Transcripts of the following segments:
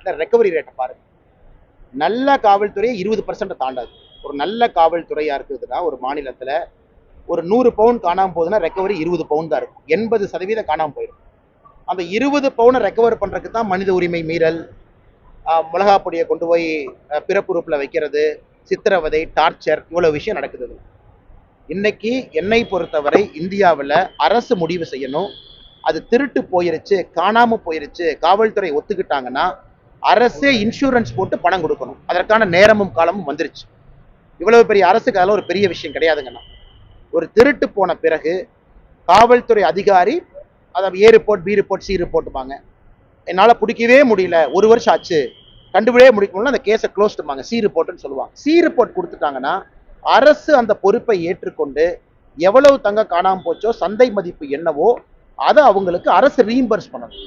தமிழ்நாட்டில் ரெக்கவரி ரேட்டை பாருங்க. நல்ல காவல்துறையை 20% தாண்டாது. ஒரு நல்ல காவல்துறையா இருக்குதுன்னா ஒரு மாநிலத்துல ஒரு 100 பவுன் காணாம போகுதுன்னா ரெக்கவரி 20 பவுன் தான் இருக்கும். 80% காணாம போயிடும். அந்த 20 பவுனை ரெக்கவர் பண்றதுக்கு தான் மனித உரிமை மீறல், மிளகா பொடியை கொண்டு போய் பிறப்புறுப்புல வைக்கிறது, சித்திரவதை, டார்ச்சர், இவ்வளவு விஷயம் நடக்குது. இன்னைக்கு என்னை பொறுத்தவரை இந்தியாவில் அரசு முடிவு செய்யணும். அது திருட்டு போயிருச்சு, காணாம போயிருச்சு, காவல்துறை ஒத்துக்கிட்டாங்கன்னா அரசே இன்சூரன்ஸ் போட்டு பணம் கொடுக்கணும். அதற்கான நேரமும் காலமும் வந்துருச்சு. இவ்வளவு பெரிய அரசுக்கு அதெல்லாம் ஒரு பெரிய விஷயம் கிடையாதுங்கண்ணா. ஒரு திருட்டு போன பிறகு காவல்துறை அதிகாரி அதாவது ஏ ரிப்போர்ட், பி ரிப்போர்ட், சி ரிப்போர்ட்டுப்பாங்க. என்னால் பிடிக்கவே முடியல, 1 வருஷம் ஆச்சு, கண்டுபிடியே முடிக்க முடியல, அந்த கேஸை க்ளோஸ்டுப்பாங்க, சி ரிப்போர்ட்னு சொல்லுவாங்க. சி ரிப்போர்ட் கொடுத்துட்டாங்கன்னா அரசு அந்த பொறுப்பை ஏற்றுக்கொண்டு எவ்வளவு தங்கம் காணாம போச்சோ, சந்தை மதிப்பு என்னவோ அதை அவங்களுக்கு அரசு ரீஇம்பர்ஸ் பண்ணணும்.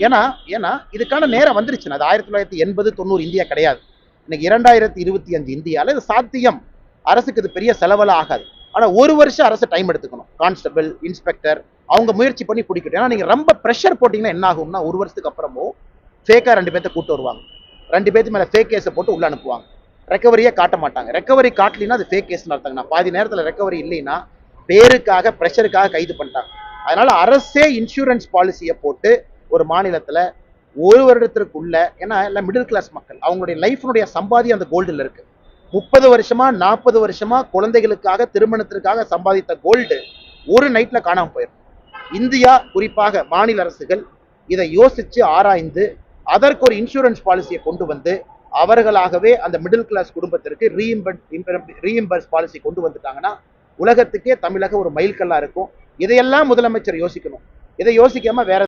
ஏன்னா இதுக்கான நேரம் வந்துருச்சு. அது 1980, 90 இந்தியா கிடையாது. இன்னைக்கு 2025 இந்தியாவில் இது சாத்தியம். அரசுக்கு இது பெரிய செலவெல்லாம் ஆகாது. ஆனால் 1 வருஷம் அரசு டைம் எடுத்துக்கணும். கான்ஸ்டபிள், இன்ஸ்பெக்டர் அவங்க முயற்சி பண்ணி பிடிக்கட்டும். ஏன்னா நீங்கள் ரொம்ப ப்ரெஷர் போட்டிங்கன்னா என்ன ஆகும்னா 1 வருஷத்துக்கு அப்புறமும் ஃபேக்காக 2 பேர்த்த கூட்டு வருவாங்க. 2 பேர்த்து மேலே ஃபேக் கேஸை போட்டு உள்ள அனுப்புவாங்க. ரெக்கவரியே காட்ட மாட்டாங்க. ரெக்கவரி காட்டலின்னா அது ஃபேக் கேஸ் நடத்தாங்கண்ணா. பாதி நேரத்தில் ரெக்கவரி இல்லைன்னா பேருக்காக, ப்ரெஷருக்காக கைது பண்ணிட்டாங்க. அதனால அரசே இன்சூரன்ஸ் பாலிசியை போட்டு ஒரு மாநிலத்தில் 1 வருடத்திற்குள்ள, ஏன்னா எல்லாம் மிடில் கிளாஸ் மக்கள், அவங்களுடைய லைஃப்னுடைய சம்பாதியம் அந்த கோல்டில் இருக்கு. 30 வருஷமா 40 வருஷமா குழந்தைகளுக்காக, திருமணத்திற்காக சம்பாதித்த கோல்டு ஒரு நைட்ல காணாம போயிடும். இந்தியா, குறிப்பாக மாநில அரசுகள் இதை யோசிச்சு ஆராய்ந்து அதற்கு ஒரு இன்சூரன்ஸ் பாலிசியை கொண்டு வந்து அவர்களாகவே அந்த மிடில் கிளாஸ் குடும்பத்திற்கு ரீஇம்பர்ஸ் பாலிசி கொண்டு வந்துட்டாங்கன்னா உலகத்துக்கே தமிழக ஒரு மைல்கல்லா இருக்கும். இதையெல்லாம் முதலமைச்சர் யோசிக்கணும். இதை யோசிக்காம வேற